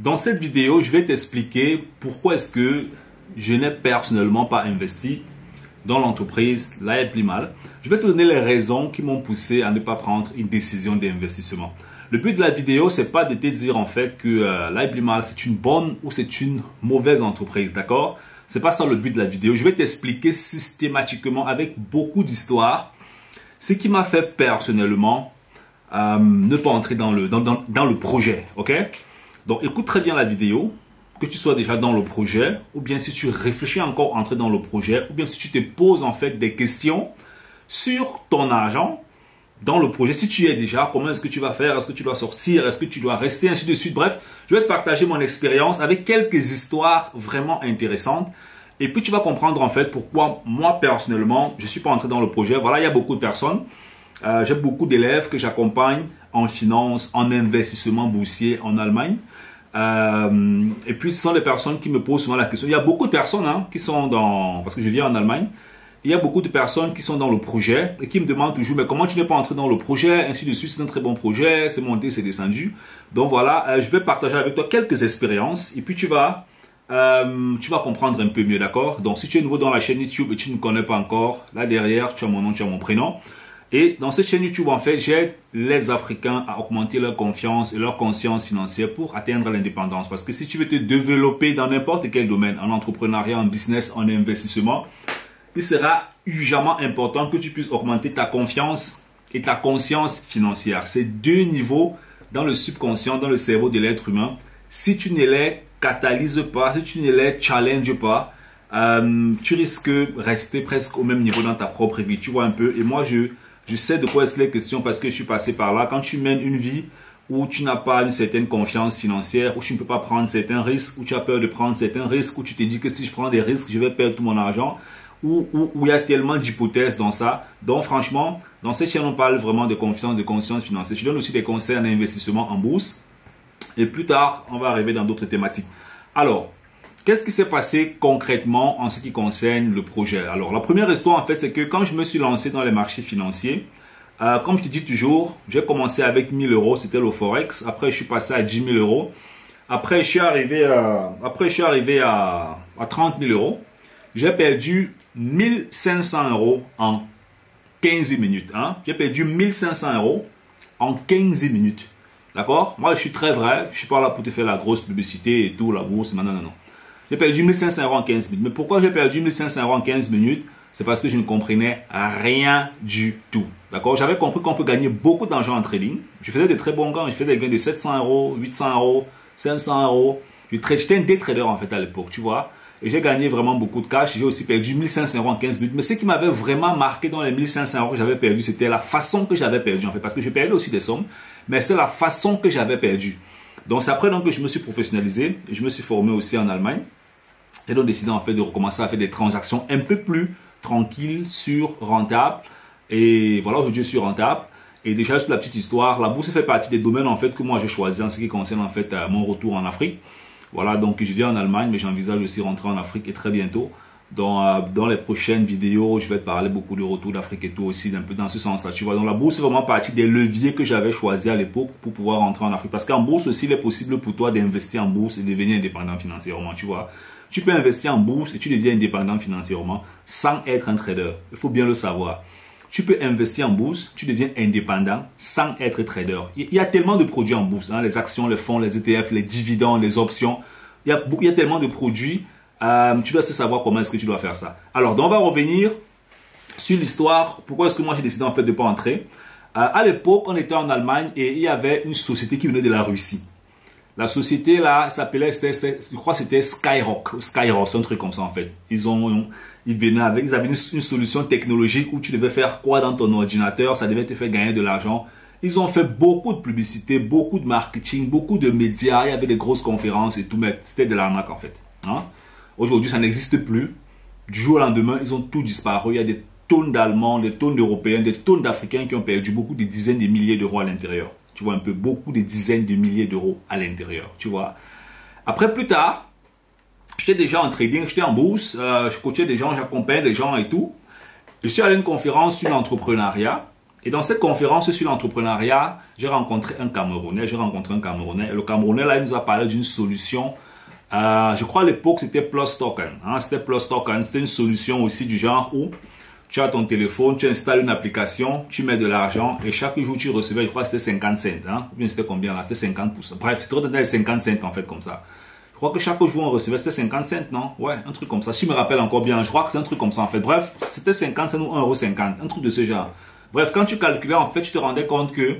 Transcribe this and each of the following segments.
Dans cette vidéo, je vais t'expliquer pourquoi est-ce que je n'ai personnellement pas investi dans l'entreprise Liveblimal. Je vais te donner les raisons qui m'ont poussé à ne pas prendre une décision d'investissement. Le but de la vidéo, c'est pas de te dire en fait que Liveblimal c'est une bonne ou c'est une mauvaise entreprise, d'accord? C'est pas ça le but de la vidéo. Je vais t'expliquer systématiquement avec beaucoup d'histoires ce qui m'a fait personnellement ne pas entrer dans le projet, ok? Donc écoute très bien la vidéo, que tu sois déjà dans le projet, ou bien si tu réfléchis encore à entrer dans le projet, ou bien si tu te poses en fait des questions sur ton argent dans le projet. Si tu es déjà, comment est-ce que tu vas faire? Est-ce que tu dois sortir? Est-ce que tu dois rester? Ainsi de suite. Bref, je vais te partager mon expérience avec quelques histoires vraiment intéressantes. Et puis tu vas comprendre en fait pourquoi moi personnellement, je ne suis pas entré dans le projet. Voilà, il y a beaucoup de personnes. J'ai beaucoup d'élèves que j'accompagne en finance, en investissement boursier en Allemagne. Et puis, ce sont des personnes qui me posent souvent la question. Il y a beaucoup de personnes qui sont dans... Parce que je viens en Allemagne. Il y a beaucoup de personnes qui sont dans le projet et qui me demandent toujours, mais comment tu n'es pas entré dans le projet? Ainsi de suite, c'est un très bon projet, c'est monté, c'est descendu. Donc voilà, je vais partager avec toi quelques expériences et puis tu vas comprendre un peu mieux, d'accord? Donc si tu es nouveau dans la chaîne YouTube et tu ne me connais pas encore, là derrière, tu as mon nom, tu as mon prénom. Et dans cette chaîne YouTube, en fait, j'aide les Africains à augmenter leur confiance et leur conscience financière pour atteindre l'indépendance. Parce que si tu veux te développer dans n'importe quel domaine, en entrepreneuriat, en business, en investissement, il sera urgemment important que tu puisses augmenter ta confiance et ta conscience financière. C'est deux niveaux dans le subconscient, dans le cerveau de l'être humain. Si tu ne les catalyses pas, si tu ne les challenges pas, tu risques de rester presque au même niveau dans ta propre vie. Tu vois un peu. Et moi, je sais de quoi est-ce les questions parce que je suis passé par là. Quand tu mènes une vie où tu n'as pas une certaine confiance financière, où tu ne peux pas prendre certains risques, où tu as peur de prendre certains risques, où tu te dis que si je prends des risques, je vais perdre tout mon argent, où il y a tellement d'hypothèses dans ça. Donc franchement, dans cette chaîne, on parle vraiment de confiance, de conscience financière. Je donne aussi des conseils en investissement en bourse. Et plus tard, on va arriver dans d'autres thématiques. Alors, qu'est-ce qui s'est passé concrètement en ce qui concerne le projet? Alors, la première histoire, en fait, c'est que quand je me suis lancé dans les marchés financiers, comme je te dis toujours, j'ai commencé avec 1000 euros, c'était le Forex. Après, je suis passé à 10 000 euros. Après, je suis arrivé à 30 000 euros. J'ai perdu 1500 euros en 15 minutes. J'ai perdu 1500 euros en 15 minutes. D'accord? Moi, je suis très vrai. Je ne suis pas là pour te faire la grosse publicité et tout, la bourse. Non, non, non, non. J'ai perdu 1500 euros en 15 minutes. Mais pourquoi j'ai perdu 1500 euros en 15 minutes? C'est parce que je ne comprenais rien du tout. D'accord? J'avais compris qu'on peut gagner beaucoup d'argent en trading. Je faisais des très bons gains. Je faisais des gains de 700 euros, 800 euros, 500 euros. J'étais un day trader en fait à l'époque, tu vois. Et j'ai gagné vraiment beaucoup de cash. J'ai aussi perdu 1500 euros en 15 minutes. Mais ce qui m'avait vraiment marqué dans les 1500 euros que j'avais perdu, c'était la façon que j'avais perdu en fait. Parce que je perdais aussi des sommes. Mais c'est la façon que j'avais perdu. Donc c'est après donc, que je me suis professionnalisé. Et je me suis formé aussi en Allemagne. Et donc décidé en fait de recommencer à faire des transactions un peu plus tranquilles, sûres, rentables. Et voilà, aujourd'hui je suis rentable. Et déjà toute la petite histoire, la bourse fait partie des domaines en fait que moi j'ai choisi en ce qui concerne en fait mon retour en Afrique. Voilà, donc je viens en Allemagne, mais j'envisage aussi rentrer en Afrique et très bientôt. Dans les prochaines vidéos, je vais te parler beaucoup de retour d'Afrique et tout aussi, un peu dans ce sens-là. Tu vois, donc la bourse est vraiment partie des leviers que j'avais choisis à l'époque pour pouvoir rentrer en Afrique. Parce qu'en bourse aussi, il est possible pour toi d'investir en bourse et devenir indépendant financièrement, tu vois. Tu peux investir en bourse et tu deviens indépendant financièrement sans être un trader. Il faut bien le savoir. Tu peux investir en bourse, tu deviens indépendant sans être trader. Il y a tellement de produits en bourse, les actions, les fonds, les ETF, les dividendes, les options. Il y a tellement de produits. Tu dois savoir comment est-ce que tu dois faire ça. Alors, donc on va revenir sur l'histoire. Pourquoi est-ce que moi j'ai décidé en fait de ne pas entrer? À l'époque, on était en Allemagne et il y avait une société qui venait de la Russie. La société là s'appelait, je crois que c'était Skyrock, un truc comme ça en fait. Ils avaient une solution technologique où tu devais faire quoi dans ton ordinateur, ça devait te faire gagner de l'argent. Ils ont fait beaucoup de publicité, beaucoup de marketing, beaucoup de médias, il y avait des grosses conférences et tout, mais c'était de l'arnaque en fait. Aujourd'hui, ça n'existe plus. Du jour au lendemain, ils ont tout disparu. Il y a des tonnes d'Allemands, des tonnes d'Européens, des tonnes d'Africains qui ont perdu beaucoup de dizaines de milliers d'euros à l'intérieur. Tu vois un peu, beaucoup de dizaines de milliers d'euros à l'intérieur, tu vois. Après, plus tard, j'étais déjà en trading, j'étais en bourse, je coachais des gens, j'accompagnais des gens et tout. Je suis allé à une conférence sur l'entrepreneuriat Et dans cette conférence sur l'entrepreneuriat, j'ai rencontré un Camerounais. Et le Camerounais, là, il nous a parlé d'une solution. Je crois à l'époque, c'était Plus Token. Hein, c'était Plus Token. C'était une solution aussi du genre où tu as ton téléphone, tu installes une application, tu mets de l'argent et chaque jour, tu recevais, je crois que c'était 50 cents. Hein, ou bien c'était combien là? C'était 50%. Bref, c'était dans les 50 cents en fait, comme ça. Je crois que chaque jour, on recevait, c'était 50 cents, non? Ouais, un truc comme ça. Si je me rappelle encore bien, je crois que c'est un truc comme ça en fait. Bref, c'était 50 cents ou 1,50 €. Un truc de ce genre. Bref, quand tu calculais, en fait, tu te rendais compte que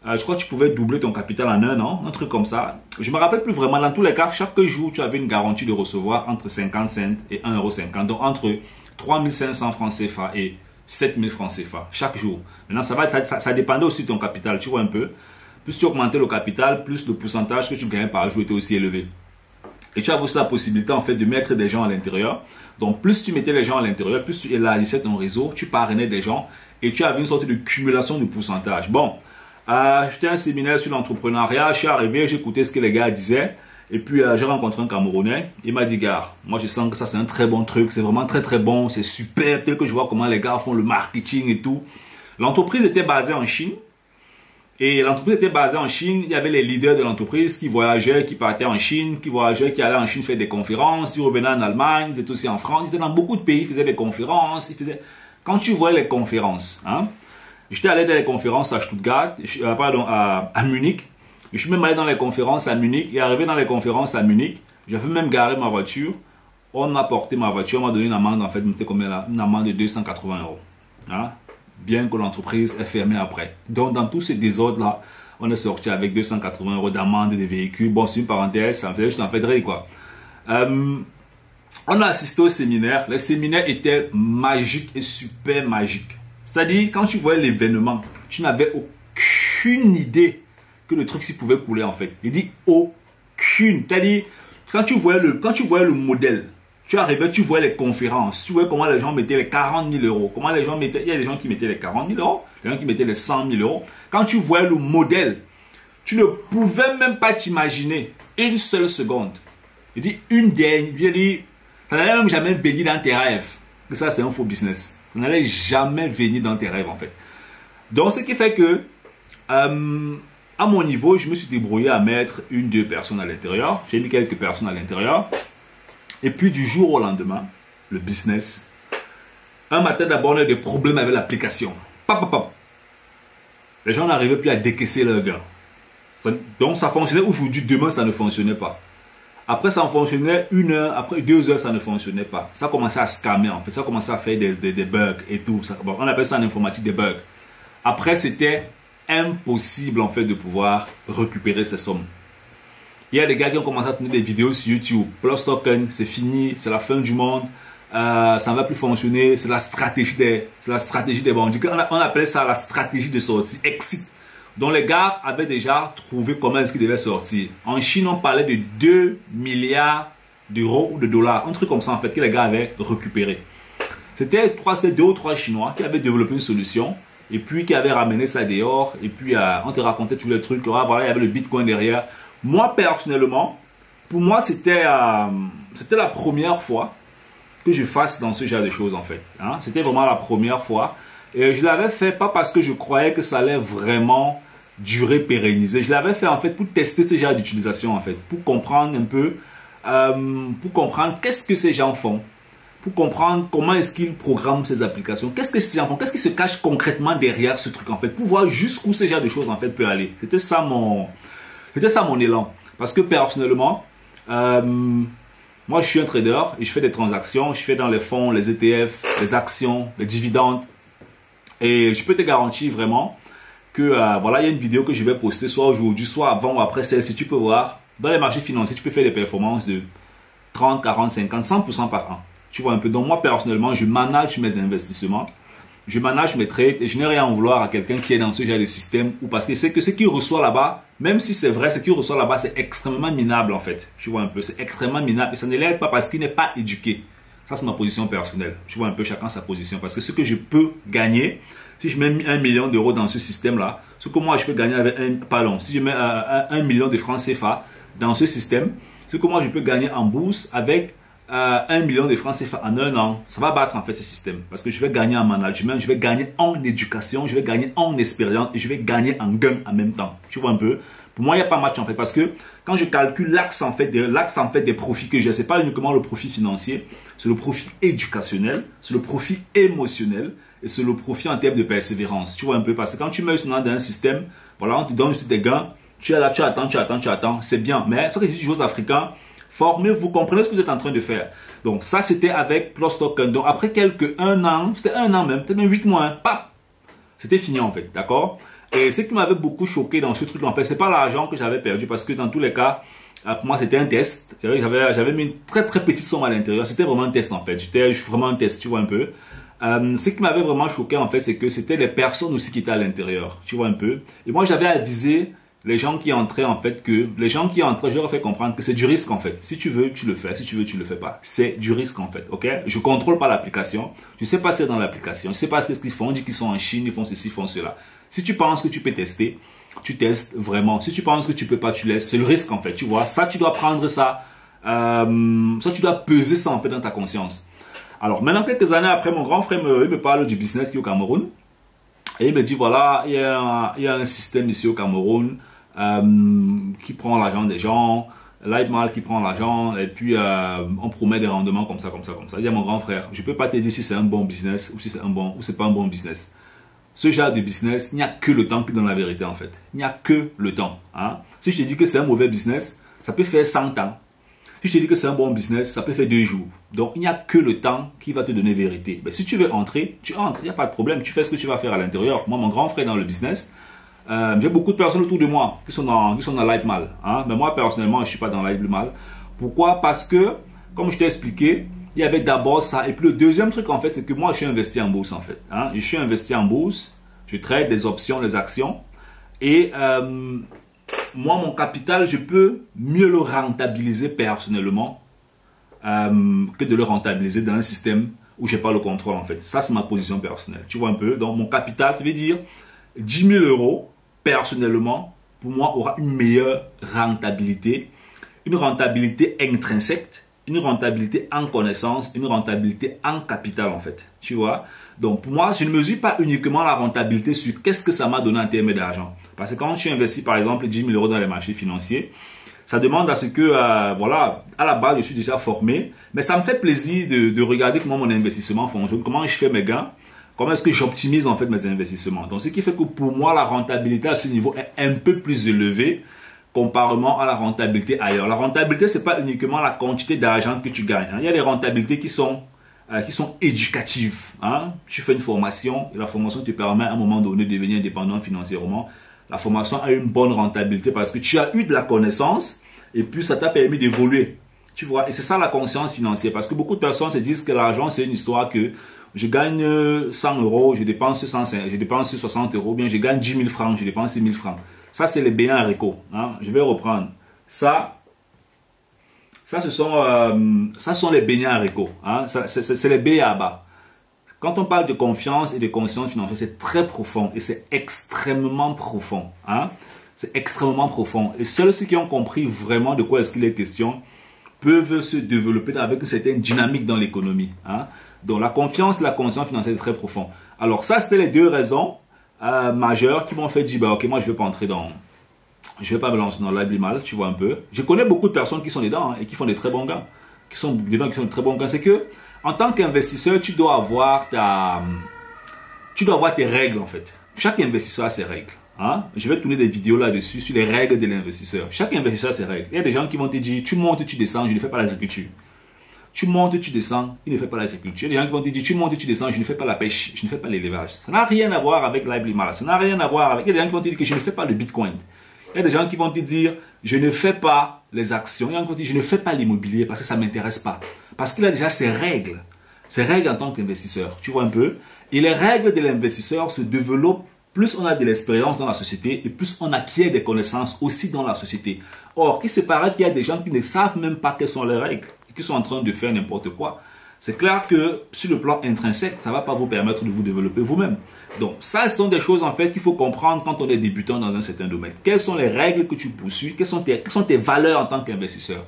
je crois que tu pouvais doubler ton capital en un an, un truc comme ça. Je me rappelle plus vraiment. Dans tous les cas, chaque jour, tu avais une garantie de recevoir entre 50 cents et 1,50 €. Donc, entre 3500 francs CFA et 7000 francs CFA chaque jour. Maintenant, ça dépendait aussi de ton capital, tu vois un peu. Plus tu augmentais le capital, plus le pourcentage que tu gagnais par jour était aussi élevé. Et tu avais aussi la possibilité, en fait, de mettre des gens à l'intérieur. Donc, plus tu mettais les gens à l'intérieur, plus tu élargissais ton réseau, tu parrainais des gens et tu avais une sorte de cumulation de pourcentage. Bon, j'étais à un séminaire sur l'entrepreneuriat, je suis arrivé, j'ai écouté ce que les gars disaient. Et puis, j'ai rencontré un Camerounais. Il m'a dit, gars, moi, je sens que ça, c'est un très bon truc. C'est vraiment très, très bon. C'est super. Tel que je vois comment les gars font le marketing et tout. L'entreprise était basée en Chine. Et l'entreprise était basée en Chine. Il y avait les leaders de l'entreprise qui voyageaient, qui partaient en Chine, qui voyageaient, qui allaient en Chine faire des conférences. Ils revenaient en Allemagne. Ils étaient aussi en France. Ils étaient dans beaucoup de pays. Ils faisaient des conférences. Quand tu vois les conférences, hein, j'étais allé dans les conférences à Stuttgart, à Munich. Je suis même allé dans les conférences à Munich. Et arrivé dans les conférences à Munich, j'avais même garé ma voiture. On a porté ma voiture. On m'a donné une amende, en fait, c'était combien là? Une amende de 280 €. Hein? Bien que l'entreprise est fermée après. Donc, dans tous ces désordres-là, on est sorti avec 280 € d'amende des véhicules. Bon, c'est une parenthèse, ça me fait juste en fait rire, quoi. On a assisté au séminaire. Le séminaire était magique et super magique. C'est-à-dire, quand tu voyais l'événement, tu n'avais aucune idée que le truc s'y pouvait couler en fait. Il dit aucune. C'est-à-dire, quand tu voyais le modèle, tu arrivais, tu voyais les conférences, tu voyais comment les gens mettaient les 40 000 €. Comment les gens mettaient, il y a des gens qui mettaient les 40 000 €, des gens qui mettaient les 100 000 €. Quand tu voyais le modèle, tu ne pouvais même pas t'imaginer une seule seconde. Il dit une dernière, il dit, ça n'allait même jamais venir dans tes rêves. Que ça, c'est un faux business. Ça n'allait jamais venir dans tes rêves en fait. Donc, ce qui fait que à mon niveau, je me suis débrouillé à mettre 1-2 personnes à l'intérieur. J'ai mis quelques personnes à l'intérieur. Et puis du jour au lendemain, le business. Un matin d'abord, on a eu des problèmes avec l'application. Les gens n'arrivaient plus à décaisser leurs gains. Donc ça fonctionnait aujourd'hui, demain ça ne fonctionnait pas. Après ça fonctionnait 1 heure, après 2 heures ça ne fonctionnait pas. Ça commençait à scammer en fait, ça commençait à faire des bugs et tout. On appelle ça en informatique des bugs. Après c'était impossible en fait de pouvoir récupérer ces sommes. Il y a des gars qui ont commencé à tourner des vidéos sur YouTube. Plus Token, c'est fini, c'est la fin du monde, ça ne va plus fonctionner, c'est la stratégie des bandits. On appelait ça la stratégie de sortie, exit. Donc les gars avaient déjà trouvé comment est-ce qu'ils devaient sortir. En Chine, on parlait de 2 milliards d'euros ou de dollars, un truc comme ça en fait que les gars avaient récupéré. C'était 2 ou 3 Chinois qui avaient développé une solution. Et puis qui avait ramené ça dehors. Et puis on te racontait tous les trucs. Voilà, il y avait le Bitcoin derrière. Moi personnellement, pour moi c'était la première fois que je fasse dans ce genre de choses en fait. Hein? C'était vraiment la première fois. Et je l'avais fait pas parce que je croyais que ça allait vraiment durer, pérenniser. Je l'avais fait en fait pour tester ce genre d'utilisation en fait. Pour comprendre un peu, pour comprendre qu'est-ce que ces gens font. Pour comprendre comment est-ce qu'ils programment ces applications. Qu'est-ce que ces gens font? Qu'est-ce qui se cache concrètement derrière ce truc en fait? Pour voir jusqu'où ce genre de choses en fait peut aller. C'était ça mon élan. Parce que personnellement, moi je suis un trader et je fais des transactions. Je fais dans les fonds, les ETF, les actions, les dividendes. Et je peux te garantir vraiment que voilà, il y a une vidéo que je vais poster soit aujourd'hui, soit avant ou après celle-ci. Tu peux voir, dans les marchés financiers, tu peux faire des performances de 30, 40, 50, 100% par an. Tu vois un peu. Donc moi personnellement, je manage mes investissements, je manage mes trades et je n'ai rien à en vouloir à quelqu'un qui est dans ce genre de système ou parce que c'est que ce qu'il reçoit là-bas, même si c'est vrai, ce qu'il reçoit là-bas, c'est extrêmement minable en fait. Tu vois un peu, c'est extrêmement minable et ça ne l'aide pas parce qu'il n'est pas éduqué. Ça c'est ma position personnelle. Tu vois un peu chacun sa position parce que ce que je peux gagner, si je mets 1 million d'euros dans ce système-là, ce que moi je peux gagner avec si je mets 1 million de francs CFA dans ce système, ce que moi je peux gagner en bourse avec 1 million de francs CFA en un an, ça va battre en fait ce système. Parce que je vais gagner en management, je vais gagner en éducation, je vais gagner en expérience et je vais gagner en gain en même temps. Tu vois un peu? Pour moi, il n'y a pas match en fait. Parce que quand je calcule l'axe en fait des profits que j'ai, ce n'est pas uniquement le profit financier, c'est le profit éducationnel, c'est le profit émotionnel et c'est le profit en termes de persévérance. Tu vois un peu? Parce que quand tu mets dans un système, voilà, on te donne juste des gains, tu es là, tu attends, c'est bien. Mais il faut que je dise aux Africains, formez-vous, vous comprenez ce que vous êtes en train de faire. Donc ça, c'était avec Plus Token. Donc après un an, c'était un an même, peut-être même 8 mois, hein, pap, c'était fini en fait, d'accord? Et ce qui m'avait beaucoup choqué dans ce truc, en fait, c'est pas l'argent que j'avais perdu, parce que dans tous les cas, pour moi, c'était un test. J'avais mis une très très petite somme à l'intérieur. C'était vraiment un test en fait. J'étais vraiment un test, tu vois un peu. Ce qui m'avait vraiment choqué en fait, c'est que c'était les personnes aussi qui étaient à l'intérieur, tu vois un peu. Et moi, j'avais avisé les gens qui entraient en fait que les gens qui entraient, je leur ai fait comprendre que c'est du risque en fait. Si tu veux, tu le fais. Si tu veux, tu le fais pas. C'est du risque en fait, ok? Je contrôle pas l'application. Je sais pas ce qu'il y a dans l'application. Je sais pas ce qu'ils font. On dit qu'ils sont en Chine, ils font ceci, ils font cela. Si tu penses que tu peux tester, tu testes vraiment. Si tu penses que tu peux pas, tu laisses. C'est le risque en fait, tu vois. Ça, tu dois prendre ça. Ça, tu dois peser ça en fait dans ta conscience. Alors maintenant, quelques années après, mon grand frère il me parle du business qui est au Cameroun. Et il me dit, voilà, il y a un système ici au Cameroun qui prend l'argent des gens, Lightmal qui prend l'argent, et puis on promet des rendements comme ça. Il dit à mon grand frère, je ne peux pas te dire si c'est un bon business ou si c'est pas un bon business. Ce genre de business, il n'y a que le temps qui donne la vérité en fait. Il n'y a que le temps. Hein? Si je te dis que c'est un mauvais business, ça peut faire 100 ans. Si je te dis que c'est un bon business, ça peut faire 2 jours. Donc, il n'y a que le temps qui va te donner vérité. Mais si tu veux entrer, tu entres. Il n'y a pas de problème. Tu fais ce que tu vas faire à l'intérieur. Moi, mon grand frère est dans le business. J'ai beaucoup de personnes autour de moi qui sont dans Lightmal. Hein? Mais moi, personnellement, je ne suis pas dans Lightmal. Pourquoi? Parce que, comme je t'ai expliqué, il y avait d'abord ça. Et puis, le deuxième truc, en fait, c'est que moi, je suis investi en bourse, en fait. Hein? Je suis investi en bourse. Je trade des options, des actions. Et moi, mon capital, je peux mieux le rentabiliser personnellement que de le rentabiliser dans un système où je n'ai pas le contrôle en fait. Ça, c'est ma position personnelle. Tu vois un peu? Donc, mon capital, ça veut dire 10 000 euros personnellement, pour moi, aura une meilleure rentabilité. Une rentabilité intrinsèque, une rentabilité en connaissance, une rentabilité en capital en fait. Tu vois? Donc, pour moi, je ne mesure pas uniquement la rentabilité sur qu'est-ce que ça m'a donné en termes d'argent. Parce que quand tu investis, par exemple, 10 000 euros dans les marchés financiers, ça demande à ce que, voilà, à la base, je suis déjà formé. Mais ça me fait plaisir de regarder comment mon investissement fonctionne, comment je fais mes gains, comment est-ce que j'optimise en fait mes investissements. Donc, ce qui fait que pour moi, la rentabilité à ce niveau est un peu plus élevée comparément à la rentabilité ailleurs. La rentabilité, ce n'est pas uniquement la quantité d'argent que tu gagnes. Hein. Il y a des rentabilités qui sont éducatives. Hein. Tu fais une formation et la formation te permet à un moment donné de devenir indépendant financièrement. La formation a une bonne rentabilité parce que tu as eu de la connaissance et puis ça t'a permis d'évoluer. Tu vois, et c'est ça la conscience financière. Parce que beaucoup de personnes se disent que l'argent, c'est une histoire que je gagne 100 euros, je dépense 60 euros, bien je gagne 10 000 francs, je dépense 6 000 francs. Ça, c'est les beignets haricots. Hein. Je vais reprendre. Ça ce sont les beignets haricots. Hein. C'est les béabas. Quand on parle de confiance et de conscience financière, c'est très profond et c'est extrêmement profond. Hein. C'est extrêmement profond. Et seuls ceux qui ont compris vraiment de quoi est-ce qu'il est question peuvent se développer avec une certaine dynamique dans l'économie. Hein. Donc la confiance et la conscience financière, c'est très profond. Alors ça, c'était les deux raisons majeures qui m'ont fait dire, bah, ok, moi je ne vais pas entrer dans... Je ne vais pas me lancer dans l'Ablimal, tu vois un peu. Je connais beaucoup de personnes qui sont dedans hein, et qui font des très bons gains. Qui sont dedans, qui font de très bons gains. C'est que, en tant qu'investisseur, tu dois avoir tes règles en fait. Chaque investisseur a ses règles. Hein? Je vais tourner des vidéos là-dessus sur les règles de l'investisseur. Chaque investisseur a ses règles. Il y a des gens qui vont te dire, tu montes, tu descends, je ne fais pas l'agriculture. Tu montes, tu descends, il ne fait pas l'agriculture. Il y a des gens qui vont te dire, tu montes, tu descends, je ne fais pas la pêche, je ne fais pas l'élevage. Ça n'a rien à voir avec l'Ablimal. Ça n'a rien à voir avec... Il y a des gens qui vont te dire que je ne fais pas le Bitcoin. Il y a des gens qui vont te dire, je ne fais pas les actions. Il y a des gens qui vont te dire, je ne fais pas l'immobilier parce que ça ne m'intéresse pas. Parce qu'il a déjà ses règles. Ses règles en tant qu'investisseur. Tu vois un peu? Et les règles de l'investisseur se développent plus on a de l'expérience dans la société et plus on acquiert des connaissances aussi dans la société. Or, il se paraît qu'il y a des gens qui ne savent même pas quelles sont les règles et qui sont en train de faire n'importe quoi. C'est clair que sur le plan intrinsèque, ça ne va pas vous permettre de vous développer vous-même. Donc, ça, ce sont des choses en fait qu'il faut comprendre quand on est débutant dans un certain domaine. Quelles sont les règles que tu poursuis? Quelles sont tes valeurs en tant qu'investisseur?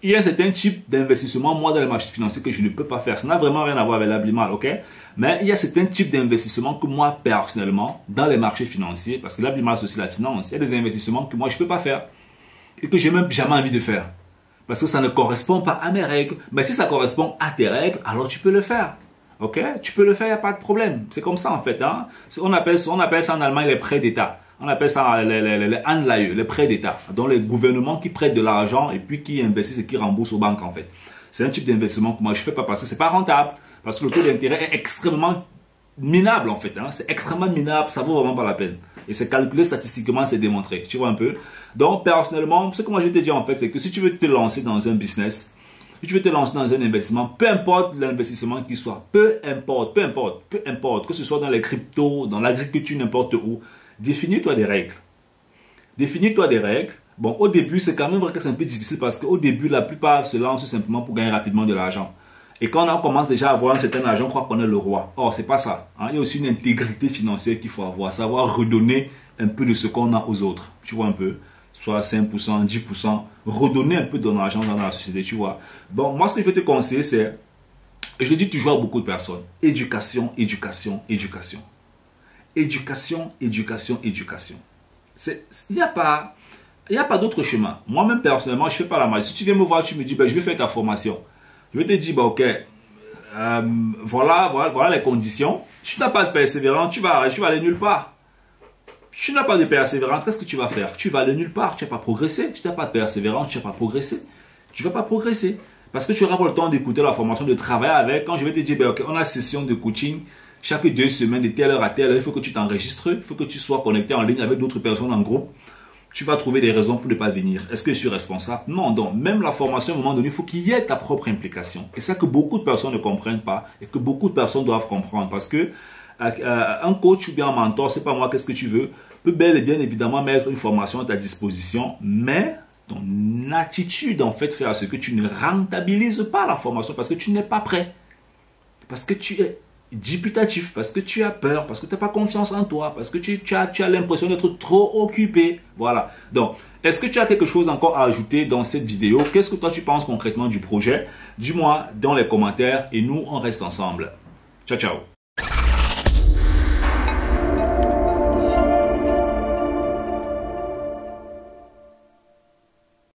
il y a certains types d'investissement, moi, dans les marchés financiers, que je ne peux pas faire. Ça n'a vraiment rien à voir avec l'Ablimal, ok? Mais il y a certains types d'investissements que moi, personnellement, dans les marchés financiers, parce que l'Ablimal, c'est aussi la finance, il y a des investissements que moi, je ne peux pas faire. Et que j'ai même jamais envie de faire. Parce que ça ne correspond pas à mes règles. Mais si ça correspond à tes règles, alors tu peux le faire. Ok? Tu peux le faire, il n'y a pas de problème. C'est comme ça, en fait. Hein? On appelle ça en Allemagne les prêts d'État. On appelle ça les Anleihe, les prêts d'État. Donc les gouvernements qui prêtent de l'argent et puis qui investissent et qui remboursent aux banques, en fait. C'est un type d'investissement que moi je ne fais pas parce que ce n'est pas rentable. Parce que le taux d'intérêt est extrêmement minable, en fait. Hein. C'est extrêmement minable, ça ne vaut vraiment pas la peine. Et c'est calculé statistiquement, c'est démontré. Tu vois un peu? Donc personnellement, ce que moi je vais te dire en fait, c'est que si tu veux te lancer dans un business, si tu veux te lancer dans un investissement, peu importe l'investissement qu'il soit, peu importe, que ce soit dans les cryptos, dans l'agriculture, n'importe où, définis-toi des règles. Définis-toi des règles. Bon, au début, c'est quand même vrai que c'est un peu difficile parce qu'au début, la plupart se lancent simplement pour gagner rapidement de l'argent. Et quand on commence déjà à avoir un certain argent, on croit qu'on est le roi. Or, c'est pas ça. Hein? Il y a aussi une intégrité financière qu'il faut avoir, savoir redonner un peu de ce qu'on a aux autres. Tu vois un peu? Soit 5%, 10%, redonner un peu de ton argent dans la société, tu vois. Bon, moi, ce que je vais te conseiller, c'est, et je le dis toujours à beaucoup de personnes, éducation, éducation, éducation. Éducation, éducation, éducation. Il n'y a pas d'autre chemin. Moi-même, personnellement, je ne fais pas la magie. Si tu viens me voir, tu me dis, ben, je vais faire ta formation. Je vais te dire, ben, ok, voilà les conditions. Si tu n'as pas de persévérance, tu vas aller nulle part. Si tu n'as pas de persévérance, qu'est-ce que tu vas faire? Tu vas aller nulle part, tu n'as pas progressé. Si tu n'as pas de persévérance, tu n'as pas progressé. Tu ne vas pas progresser. Parce que tu n'auras pas le temps d'écouter la formation, de travailler avec. Quand je vais te dire, ben, ok, on a session de coaching chaque 2 semaines, de telle heure à telle heure, il faut que tu t'enregistres, il faut que tu sois connecté en ligne avec d'autres personnes en groupe. Tu vas trouver des raisons pour ne pas venir. Est-ce que je suis responsable? Non, donc même la formation, à un moment donné, il faut qu'il y ait ta propre implication. Et ça que beaucoup de personnes ne comprennent pas et que beaucoup de personnes doivent comprendre. Parce que un coach ou bien un mentor, c'est pas moi, qu'est-ce que tu veux, peut bel et bien évidemment mettre une formation à ta disposition, mais ton attitude en fait fait à ce que tu ne rentabilises pas la formation parce que tu n'es pas prêt. Parce que tu es dubitatif, parce que tu as peur, parce que tu n'as pas confiance en toi, parce que tu as l'impression d'être trop occupé. Voilà. Donc, est-ce que tu as quelque chose encore à ajouter dans cette vidéo? Qu'est-ce que toi tu penses concrètement du projet? Dis-moi dans les commentaires et nous, on reste ensemble. Ciao, ciao.